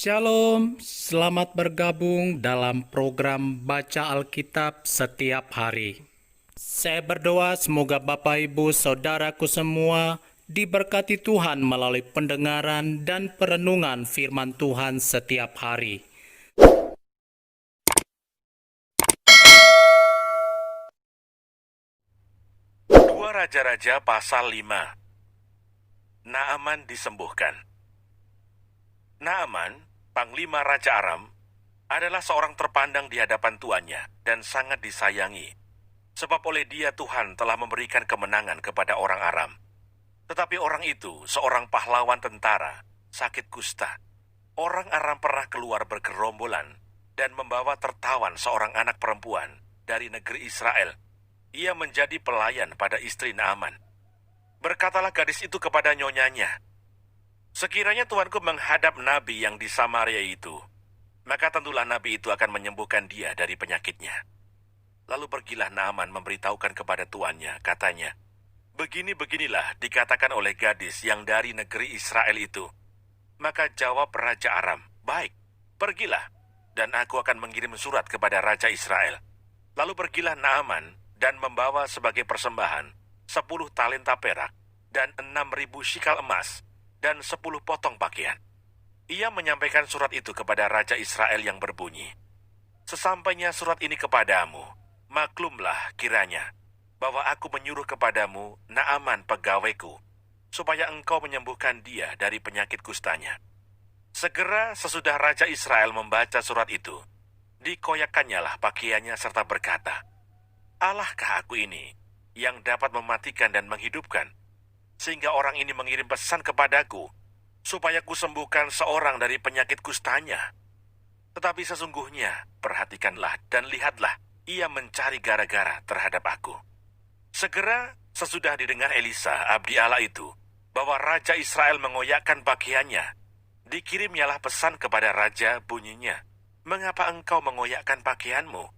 Shalom, selamat bergabung dalam program Baca Alkitab setiap hari. Saya berdoa semoga Bapak Ibu Saudaraku semua diberkati Tuhan melalui pendengaran dan perenungan firman Tuhan setiap hari. Dua Raja-Raja pasal 5. Naaman disembuhkan. Naaman, panglima Raja Aram, adalah seorang terpandang di hadapan tuannya dan sangat disayangi. Sebab oleh dia Tuhan telah memberikan kemenangan kepada orang Aram. Tetapi orang itu, seorang pahlawan tentara, sakit kusta. Orang Aram pernah keluar bergerombolan dan membawa tertawan seorang anak perempuan dari negeri Israel. Ia menjadi pelayan pada istri Naaman. Berkatalah gadis itu kepada nyonyanya, "Sekiranya tuanku menghadap nabi yang di Samaria itu, maka tentulah nabi itu akan menyembuhkan dia dari penyakitnya." Lalu pergilah Naaman memberitahukan kepada tuannya, katanya, "Begini-beginilah dikatakan oleh gadis yang dari negeri Israel itu." Maka jawab Raja Aram, "Baik, pergilah, dan aku akan mengirim surat kepada Raja Israel." Lalu pergilah Naaman dan membawa sebagai persembahan 10 talenta perak dan 6.000 shikal emas dan 10 potong pakaian. Ia menyampaikan surat itu kepada Raja Israel yang berbunyi, "Sesampainya surat ini kepadamu, maklumlah kiranya bahwa aku menyuruh kepadamu Naaman pegawaiku, supaya engkau menyembuhkan dia dari penyakit kustanya." Segera sesudah Raja Israel membaca surat itu, dikoyakkannyalah pakaiannya serta berkata, "Allahkah aku ini yang dapat mematikan dan menghidupkan, sehingga orang ini mengirim pesan kepadaku, supaya kusembuhkan seorang dari penyakit kustanya? Tetapi sesungguhnya, perhatikanlah dan lihatlah, ia mencari gara-gara terhadap aku." Segera sesudah didengar Elisa, abdi Allah itu, bahwa Raja Israel mengoyakkan pakaiannya, dikirimnyalah pesan kepada Raja bunyinya, "Mengapa engkau mengoyakkan pakaianmu?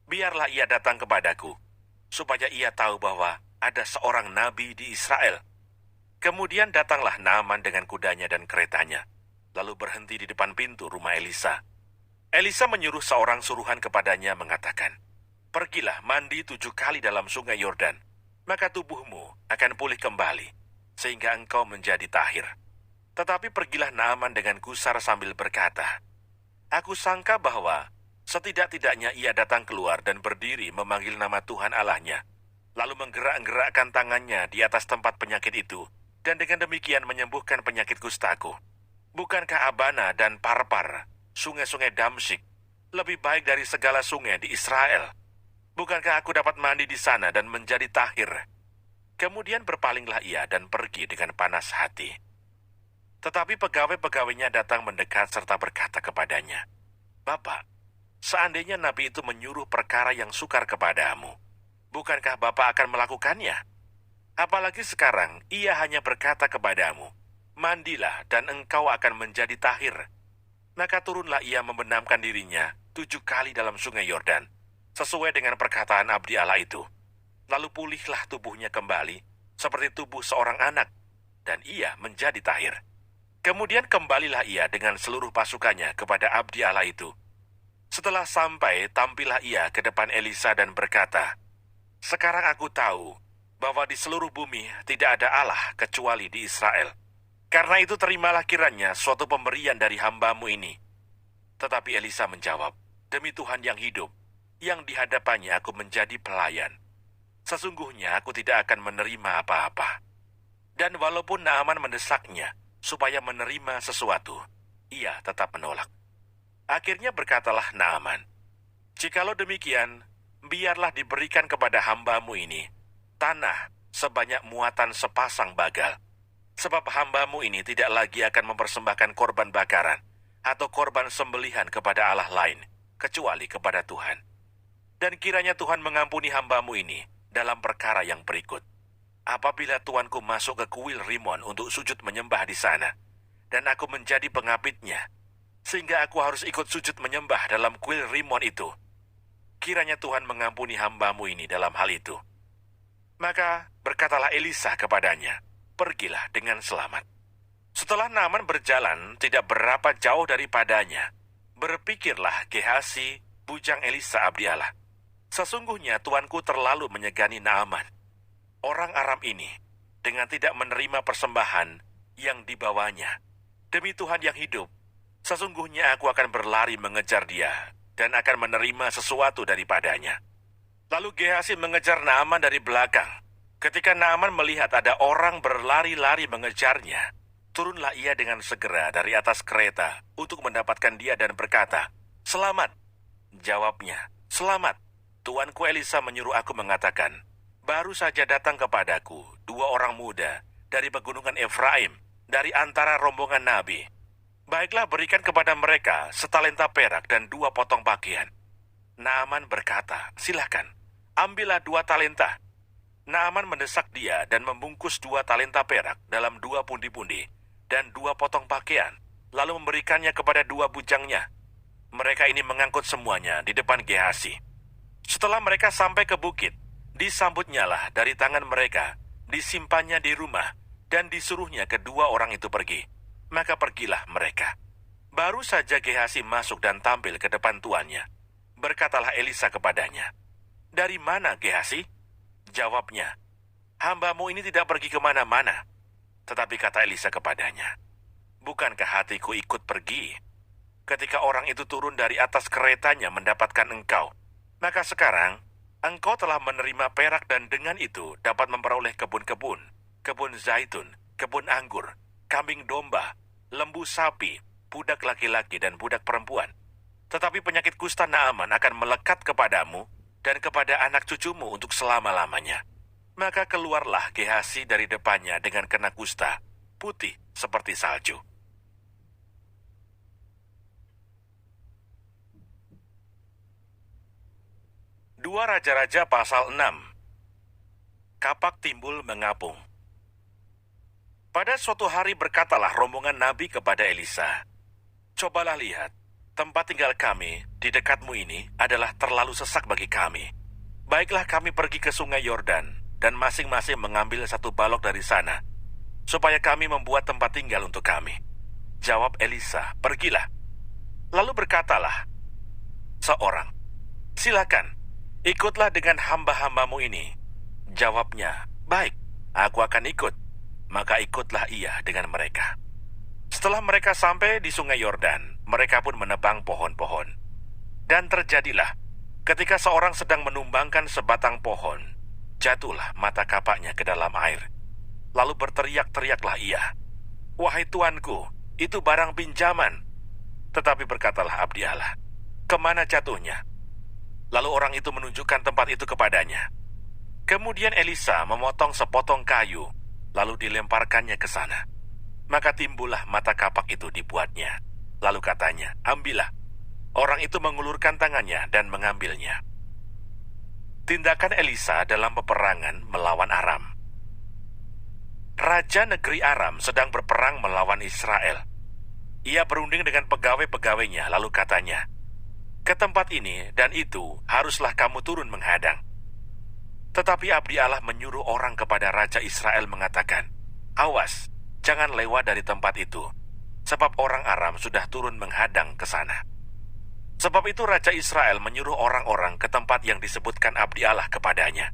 Biarlah ia datang kepadaku, supaya ia tahu bahwa ada seorang nabi di Israel." Kemudian datanglah Naaman dengan kudanya dan keretanya, lalu berhenti di depan pintu rumah Elisa. Elisa menyuruh seorang suruhan kepadanya mengatakan, "Pergilah mandi 7 kali dalam sungai Yordan, maka tubuhmu akan pulih kembali, sehingga engkau menjadi tahir." Tetapi pergilah Naaman dengan gusar sambil berkata, "Aku sangka bahwa setidak-tidaknya ia datang keluar dan berdiri memanggil nama Tuhan Allahnya, lalu menggerak-gerakkan tangannya di atas tempat penyakit itu, dan dengan demikian menyembuhkan penyakit kustaku. Bukankah Abana dan Parpar, sungai-sungai Damsyik, lebih baik dari segala sungai di Israel? Bukankah aku dapat mandi di sana dan menjadi tahir?" Kemudian berpalinglah ia dan pergi dengan panas hati. Tetapi pegawai-pegawainya datang mendekat serta berkata kepadanya, "Bapak, seandainya nabi itu menyuruh perkara yang sukar kepadamu, bukankah Bapak akan melakukannya? Apalagi sekarang ia hanya berkata kepadamu, 'Mandilah dan engkau akan menjadi tahir.' Maka turunlah ia membenamkan dirinya 7 kali dalam sungai Yordan, sesuai dengan perkataan abdi Allah itu. Lalu pulihlah tubuhnya kembali, seperti tubuh seorang anak, dan ia menjadi tahir. Kemudian kembalilah ia dengan seluruh pasukannya kepada abdi Allah itu. Setelah sampai, tampillah ia ke depan Elisa dan berkata, 'Sekarang aku tahu bahwa di seluruh bumi tidak ada Allah kecuali di Israel. Karena itu terimalah kiranya suatu pemberian dari hambamu ini.' Tetapi Elisa menjawab, 'Demi Tuhan yang hidup, yang di hadapannya aku menjadi pelayan, sesungguhnya aku tidak akan menerima apa-apa.' Dan walaupun Naaman mendesaknya supaya menerima sesuatu, ia tetap menolak. Akhirnya berkatalah Naaman, 'Jikalau demikian, biarlah diberikan kepada hambamu ini tanah sebanyak muatan sepasang bagal. Sebab hambamu ini tidak lagi akan mempersembahkan korban bakaran atau korban sembelihan kepada Allah lain, kecuali kepada Tuhan. Dan kiranya Tuhan mengampuni hambamu ini dalam perkara yang berikut. Apabila tuanku masuk ke kuil Rimon untuk sujud menyembah di sana, dan aku menjadi pengapitnya, sehingga aku harus ikut sujud menyembah dalam kuil Rimon itu, kiranya Tuhan mengampuni hambamu ini dalam hal itu." Maka berkatalah Elisa kepadanya, "Pergilah dengan selamat." Setelah Naaman berjalan tidak berapa jauh daripadanya, berpikirlah Gehazi, bujang Elisa abdi Allah. Sesungguhnya tuanku terlalu menyegani Naaman. Orang Aram ini dengan tidak menerima persembahan yang dibawanya. Demi Tuhan yang hidup, sesungguhnya aku akan berlari mengejar dia dan akan menerima sesuatu daripadanya. Lalu Gehazi mengejar Naaman dari belakang. Ketika Naaman melihat ada orang berlari-lari mengejarnya, turunlah ia dengan segera dari atas kereta untuk mendapatkan dia dan berkata, "Selamat." Jawabnya, "Selamat. Tuanku Elisa menyuruh aku mengatakan, baru saja datang kepadaku 2 orang muda dari pegunungan Efraim, dari antara rombongan Nabi. Baiklah berikan kepada mereka setalenta perak dan 2 potong pakaian." Naaman berkata, "Silakan, ambillah 2 talenta." Naaman mendesak dia dan membungkus 2 talenta perak dalam 2 pundi-pundi dan 2 potong pakaian, lalu memberikannya kepada 2 bujangnya. Mereka ini mengangkut semuanya di depan Gehazi. Setelah mereka sampai ke bukit, disambutnyalah dari tangan mereka, disimpannya di rumah, dan disuruhnya kedua orang itu pergi. Maka pergilah mereka. Baru saja Gehazi masuk dan tampil ke depan tuannya. Berkatalah Elisa kepadanya, "Dari mana, Gehazi?" Jawabnya, "Hambamu ini tidak pergi kemana-mana." Tetapi kata Elisa kepadanya, "Bukankah hatiku ikut pergi ketika orang itu turun dari atas keretanya mendapatkan engkau? Maka sekarang engkau telah menerima perak dan dengan itu dapat memperoleh kebun-kebun, kebun zaitun, kebun anggur, kambing domba, lembu sapi, budak laki-laki dan budak perempuan. Tetapi penyakit kusta Naaman akan melekat kepadamu dan kepada anak cucumu untuk selama-lamanya." Maka keluarlah Gehazi dari depannya dengan kena kusta, putih seperti salju. Dua Raja-Raja pasal 6. Kapak timbul mengapung. Pada suatu hari berkatalah rombongan Nabi kepada Elisa, "Cobalah lihat, tempat tinggal kami di dekatmu ini adalah terlalu sesak bagi kami. Baiklah kami pergi ke sungai Yordan, dan masing-masing mengambil 1 balok dari sana, supaya kami membuat tempat tinggal untuk kami." Jawab Elisa, "Pergilah." Lalu berkatalah seorang, "Silakan, ikutlah dengan hamba-hambamu ini." Jawabnya, "Baik, aku akan ikut." Maka ikutlah ia dengan mereka. Setelah mereka sampai di sungai Yordan, mereka pun menebang pohon-pohon. Dan terjadilah, ketika seorang sedang menumbangkan sebatang pohon, jatuhlah mata kapaknya ke dalam air. Lalu berteriak-teriaklah ia, "Wahai tuanku, itu barang pinjaman." Tetapi berkatalah abdi Allah, "Kemana jatuhnya?" Lalu orang itu menunjukkan tempat itu kepadanya. Kemudian Elisa memotong sepotong kayu, lalu dilemparkannya ke sana. Maka timbullah mata kapak itu dibuatnya. Lalu katanya, "Ambillah." Orang itu mengulurkan tangannya dan mengambilnya. Tindakan Elisa dalam peperangan melawan Aram. Raja negeri Aram sedang berperang melawan Israel. Ia berunding dengan pegawai-pegawainya, lalu katanya, "Ke tempat ini dan itu haruslah kamu turun menghadang." Tetapi abdi Allah menyuruh orang kepada Raja Israel mengatakan, "Awas, jangan lewat dari tempat itu, sebab orang Aram sudah turun menghadang ke sana." Sebab itu Raja Israel menyuruh orang-orang ke tempat yang disebutkan abdi Allah kepadanya.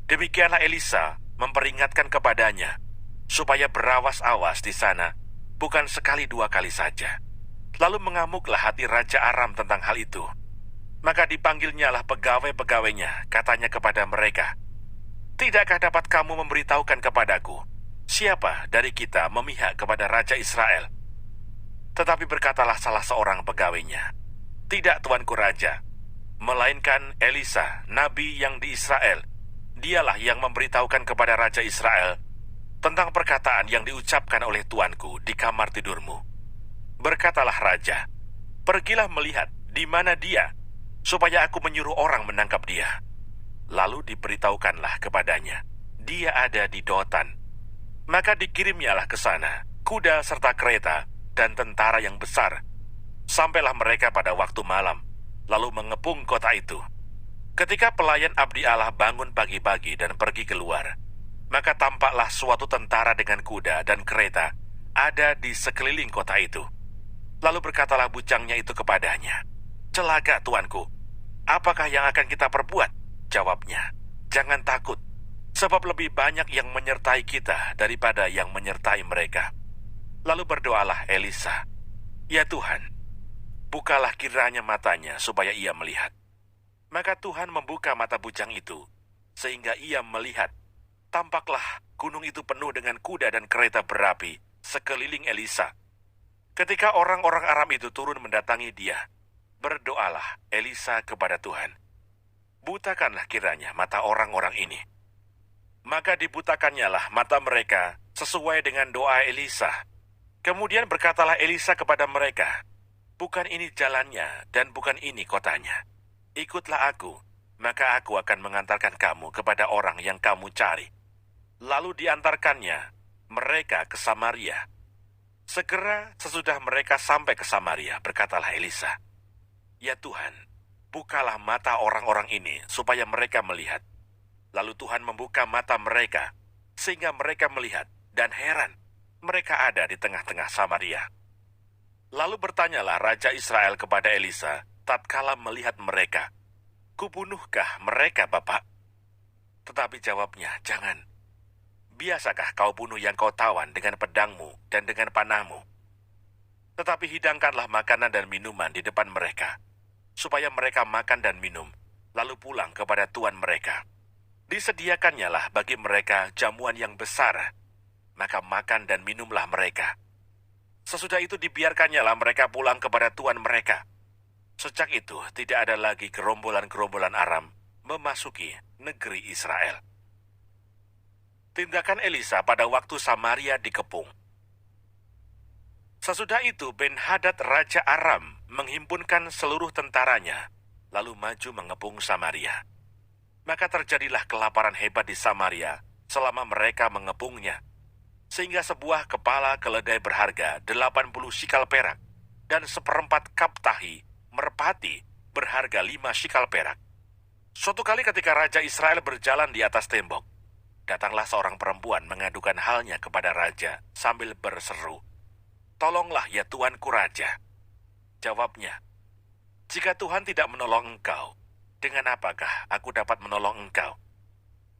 Demikianlah Elisa memperingatkan kepadanya, supaya berawas-awas di sana, bukan sekali 2 kali saja. Lalu mengamuklah hati Raja Aram tentang hal itu. Maka dipanggilnyalah pegawai-pegawainya, katanya kepada mereka, "Tidakkah dapat kamu memberitahukan kepadaku, siapa dari kita memihak kepada Raja Israel?" Tetapi berkatalah salah seorang pegawainya, "Tidak, tuanku raja, melainkan Elisa, nabi yang di Israel. Dialah yang memberitahukan kepada Raja Israel tentang perkataan yang diucapkan oleh tuanku di kamar tidurmu." Berkatalah raja, "Pergilah melihat di mana dia, supaya aku menyuruh orang menangkap dia." Lalu diberitahukanlah kepadanya, "Dia ada di Dotan." Maka dikirimnyalah ke sana kuda serta kereta dan tentara yang besar. Sampailah mereka pada waktu malam, lalu mengepung kota itu. Ketika pelayan abdi Allah bangun pagi-pagi dan pergi keluar, maka tampaklah suatu tentara dengan kuda dan kereta ada di sekeliling kota itu. Lalu berkatalah bujangnya itu kepadanya, "Celaka, tuanku, apakah yang akan kita perbuat?" Jawabnya, "Jangan takut, sebab lebih banyak yang menyertai kita daripada yang menyertai mereka." Lalu berdoalah Elisa, "Ya Tuhan, bukalah kiranya matanya supaya ia melihat." Maka Tuhan membuka mata bujang itu, sehingga ia melihat. Tampaklah gunung itu penuh dengan kuda dan kereta berapi sekeliling Elisa. Ketika orang-orang Aram itu turun mendatangi dia, berdoalah Elisa kepada Tuhan, "Butakanlah kiranya mata orang-orang ini." Maka dibutakannyalah mata mereka sesuai dengan doa Elisa. Kemudian berkatalah Elisa kepada mereka, "Bukan ini jalannya dan bukan ini kotanya. Ikutlah aku, maka aku akan mengantarkan kamu kepada orang yang kamu cari." Lalu diantarkannya mereka ke Samaria. Segera sesudah mereka sampai ke Samaria, berkatalah Elisa, "Ya Tuhan, bukalah mata orang-orang ini supaya mereka melihat." Lalu Tuhan membuka mata mereka, sehingga mereka melihat, dan heran, mereka ada di tengah-tengah Samaria. Lalu bertanyalah Raja Israel kepada Elisa, tatkala melihat mereka, "Kubunuhkah mereka, Bapak?" Tetapi jawabnya, "Jangan. Biasakah kau bunuh yang kau tawan dengan pedangmu dan dengan panahmu? Tetapi hidangkanlah makanan dan minuman di depan mereka, supaya mereka makan dan minum, lalu pulang kepada tuan mereka. Disediakannyalah bagi mereka jamuan yang besar, maka makan dan minumlah mereka. Sesudah itu dibiarkannyalah mereka pulang kepada tuan mereka." Sejak itu tidak ada lagi gerombolan-gerombolan Aram memasuki negeri Israel. Tindakan Elisa pada waktu Samaria dikepung. Sesudah itu Ben-Hadad Raja Aram menghimpunkan seluruh tentaranya, lalu maju mengepung Samaria. Maka terjadilah kelaparan hebat di Samaria selama mereka mengepungnya, sehingga sebuah kepala keledai berharga 80 shikal perak dan 1/4 kap tahi merpati berharga 5 shikal perak. Suatu kali ketika Raja Israel berjalan di atas tembok, datanglah seorang perempuan mengadukan halnya kepada raja sambil berseru, "Tolonglah ya tuanku raja." Jawabnya, "Jika Tuhan tidak menolong engkau, dengan apakah aku dapat menolong engkau?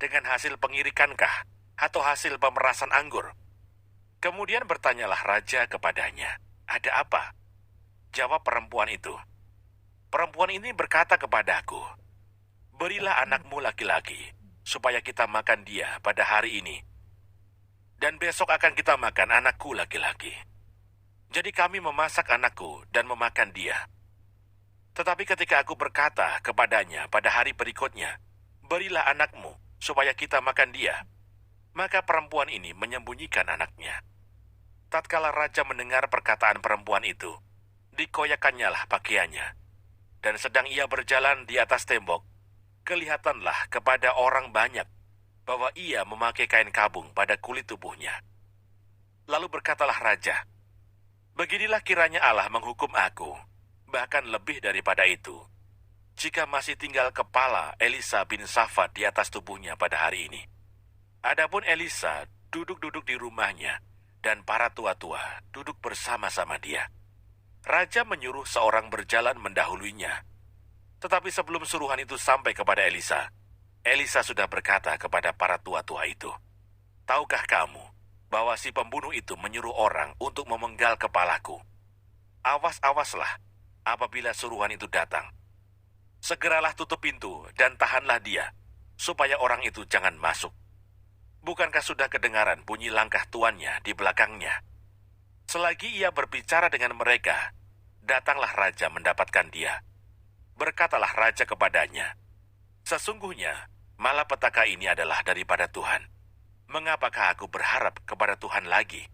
Dengan hasil pengirikankah atau hasil pemerasan anggur?" Kemudian bertanyalah raja kepadanya, "Ada apa?" Jawab perempuan itu, "Perempuan ini berkata kepadaku, 'Berilah anakmu laki-laki, supaya kita makan dia pada hari ini. Dan besok akan kita makan anakku laki-laki.' Jadi kami memasak anakku dan memakan dia. Tetapi ketika aku berkata kepadanya pada hari berikutnya, 'Berilah anakmu, supaya kita makan dia,' maka perempuan ini menyembunyikan anaknya. Tatkala raja mendengar perkataan perempuan itu, dikoyakkannyalah pakaiannya. Dan sedang ia berjalan di atas tembok, kelihatanlah kepada orang banyak bahwa ia memakai kain kabung pada kulit tubuhnya. Lalu berkatalah raja, "Beginilah kiranya Allah menghukum aku, bahkan lebih daripada itu, jika masih tinggal kepala Elisa bin Safat di atas tubuhnya pada hari ini." Adapun Elisa duduk-duduk di rumahnya, dan para tua-tua duduk bersama-sama dia. Raja menyuruh seorang berjalan mendahuluinya. Tetapi sebelum suruhan itu sampai kepada Elisa, Elisa sudah berkata kepada para tua-tua itu, "Tahukah kamu bahwa si pembunuh itu menyuruh orang untuk memenggal kepalaku? Awas-awaslah apabila suruhan itu datang. Segeralah tutup pintu dan tahanlah dia, supaya orang itu jangan masuk. Bukankah sudah kedengaran bunyi langkah tuannya di belakangnya?" Selagi ia berbicara dengan mereka, datanglah raja mendapatkan dia. Berkatalah raja kepadanya, "Sesungguhnya malapetaka ini adalah daripada Tuhan. Mengapakah aku berharap kepada Tuhan lagi?"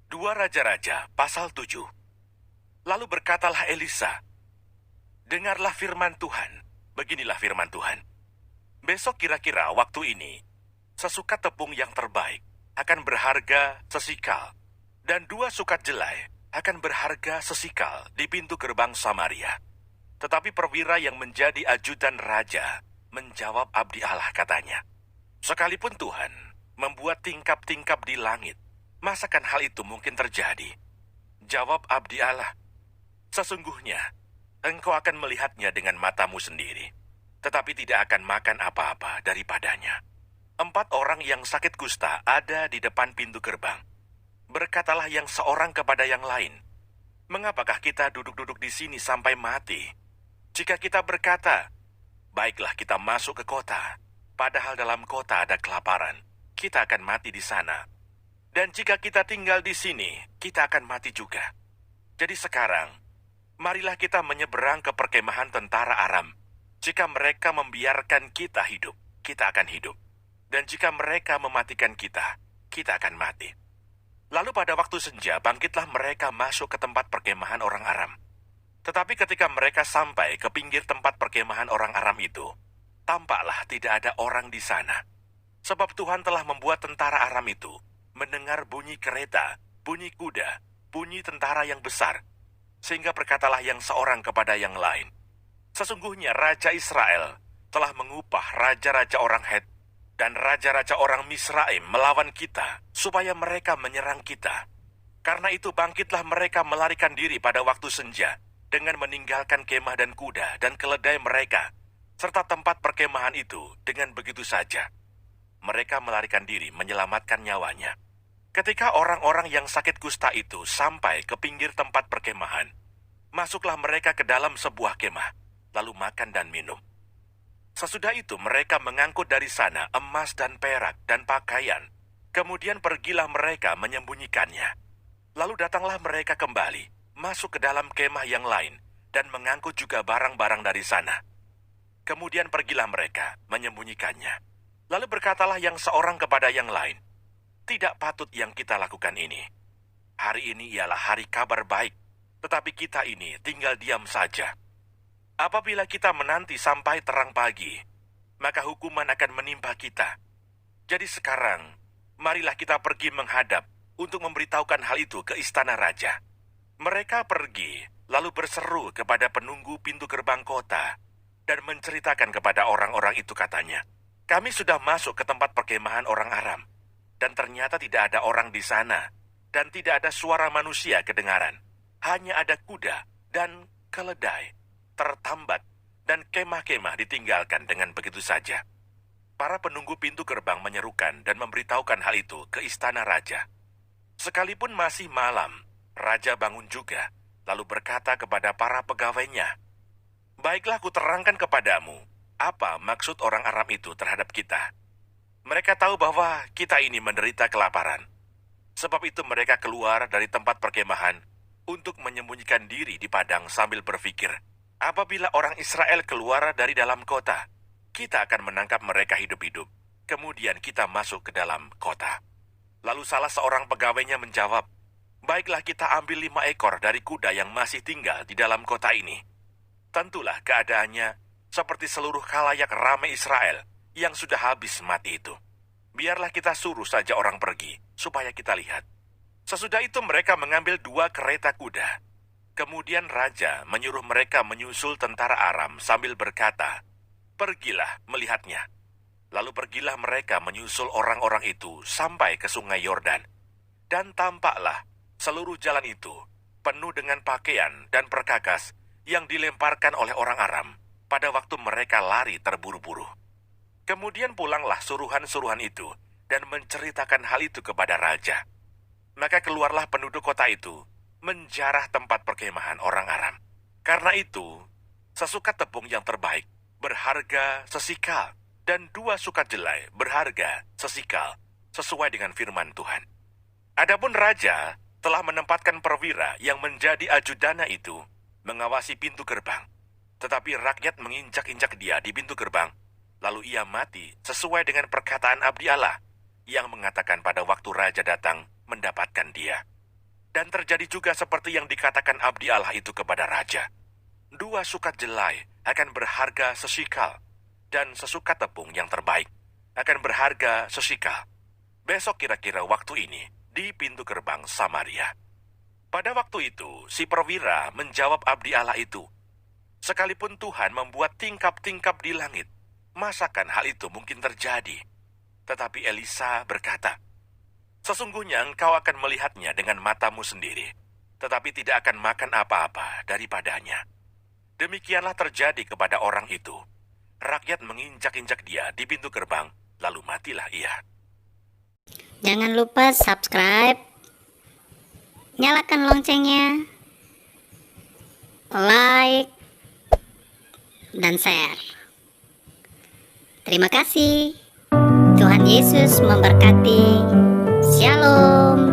Dua Raja-Raja pasal 7. Lalu berkatalah Elisa, "Dengarlah firman Tuhan. Beginilah firman Tuhan. Besok kira-kira waktu ini, sesukat tepung yang terbaik akan berharga sesikal, dan 2 sukat jelai akan berharga sesikal di pintu gerbang Samaria. Tetapi perwira yang menjadi ajudan raja Menjawab abdi Allah katanya, "Sekalipun Tuhan membuat tingkap-tingkap di langit, masakan hal itu mungkin terjadi?" Jawab abdi Allah, "Sesungguhnya, engkau akan melihatnya dengan matamu sendiri, tetapi tidak akan makan apa-apa daripadanya." 4 orang yang sakit kusta ada di depan pintu gerbang. Berkatalah yang seorang kepada yang lain, "Mengapakah kita duduk-duduk di sini sampai mati? Jika kita berkata, 'Baiklah kita masuk ke kota,' padahal dalam kota ada kelaparan, kita akan mati di sana. Dan jika kita tinggal di sini, kita akan mati juga. Jadi sekarang, marilah kita menyeberang ke perkemahan tentara Aram. Jika mereka membiarkan kita hidup, kita akan hidup. Dan jika mereka mematikan kita, kita akan mati." Lalu pada waktu senja, bangkitlah mereka masuk ke tempat perkemahan orang Aram. Tetapi ketika mereka sampai ke pinggir tempat perkemahan orang Aram itu, tampaklah tidak ada orang di sana. Sebab Tuhan telah membuat tentara Aram itu mendengar bunyi kereta, bunyi kuda, bunyi tentara yang besar. Sehingga berkatalah yang seorang kepada yang lain, "Sesungguhnya Raja Israel telah mengupah raja-raja orang Het dan raja-raja orang Misraim melawan kita, supaya mereka menyerang kita. Karena itu bangkitlah mereka melarikan diri pada waktu senja, dengan meninggalkan kemah dan kuda dan keledai mereka, serta tempat perkemahan itu dengan begitu saja. Mereka melarikan diri menyelamatkan nyawanya." Ketika orang-orang yang sakit kusta itu sampai ke pinggir tempat perkemahan, masuklah mereka ke dalam sebuah kemah, lalu makan dan minum. Sesudah itu mereka mengangkut dari sana emas dan perak dan pakaian. Kemudian pergilah mereka menyembunyikannya. Lalu datanglah mereka kembali, masuk ke dalam kemah yang lain, dan mengangkut juga barang-barang dari sana. Kemudian pergilah mereka menyembunyikannya. Lalu berkatalah yang seorang kepada yang lain, "Tidak patut yang kita lakukan ini. Hari ini ialah hari kabar baik, tetapi kita ini tinggal diam saja. Apabila kita menanti sampai terang pagi, maka hukuman akan menimpa kita. Jadi sekarang, marilah kita pergi menghadap untuk memberitahukan hal itu ke istana raja." Mereka pergi, lalu berseru kepada penunggu pintu gerbang kota, dan menceritakan kepada orang-orang itu katanya, "Kami sudah masuk ke tempat perkemahan orang Aram, dan ternyata tidak ada orang di sana, dan tidak ada suara manusia kedengaran. Hanya ada kuda dan keledai tertambat, dan kemah-kemah ditinggalkan dengan begitu saja." Para penunggu pintu gerbang menyerukan dan memberitahukan hal itu ke istana raja. Sekalipun masih malam, raja bangun juga, lalu berkata kepada para pegawainya, "Baiklah kuterangkan kepadamu, apa maksud orang Aram itu terhadap kita. Mereka tahu bahwa kita ini menderita kelaparan. Sebab itu mereka keluar dari tempat perkemahan untuk menyembunyikan diri di padang sambil berpikir, apabila orang Israel keluar dari dalam kota, kita akan menangkap mereka hidup-hidup. Kemudian kita masuk ke dalam kota." Lalu salah seorang pegawainya menjawab, "Baiklah kita ambil 5 ekor dari kuda yang masih tinggal di dalam kota ini." Tentulah keadaannya seperti seluruh khalayak ramai Israel yang sudah habis mati itu. Biarlah kita suruh saja orang pergi, supaya kita lihat. Sesudah itu mereka mengambil 2 kereta kuda. Kemudian raja menyuruh mereka menyusul tentara Aram sambil berkata, "Pergilah melihatnya." Lalu pergilah mereka menyusul orang-orang itu sampai ke sungai Yordan. Dan tampaklah seluruh jalan itu penuh dengan pakaian dan perkakas yang dilemparkan oleh orang Aram pada waktu mereka lari terburu-buru. Kemudian pulanglah suruhan-suruhan itu dan menceritakan hal itu kepada raja. Maka keluarlah penduduk kota itu menjarah tempat perkemahan orang Aram. Karena itu, sesukat tepung yang terbaik berharga sesikal, dan 2 sukat jelai berharga sesikal, sesuai dengan firman Tuhan. Adapun raja telah menempatkan perwira yang menjadi ajudana itu mengawasi pintu gerbang. Tetapi rakyat menginjak-injak dia di pintu gerbang, lalu ia mati sesuai dengan perkataan abdi Allah yang mengatakan pada waktu raja datang mendapatkan dia. Dan terjadi juga seperti yang dikatakan abdi Allah itu kepada raja. 2 sukat jelai akan berharga sesikal, dan sesukat tepung yang terbaik akan berharga sesikal. Besok kira-kira waktu ini di pintu gerbang Samaria. Pada waktu itu, si perwira menjawab abdi Allah itu, "Sekalipun Tuhan membuat tingkap-tingkap di langit, masakan hal itu mungkin terjadi? Tetapi Elisa berkata, sesungguhnya engkau akan melihatnya dengan matamu sendiri, tetapi tidak akan makan apa-apa daripadanya. Demikianlah terjadi kepada orang itu. Rakyat menginjak-injak dia di pintu gerbang, lalu matilah ia. Jangan lupa subscribe, nyalakan loncengnya, like, dan share. Terima kasih. Tuhan Yesus memberkati. Shalom.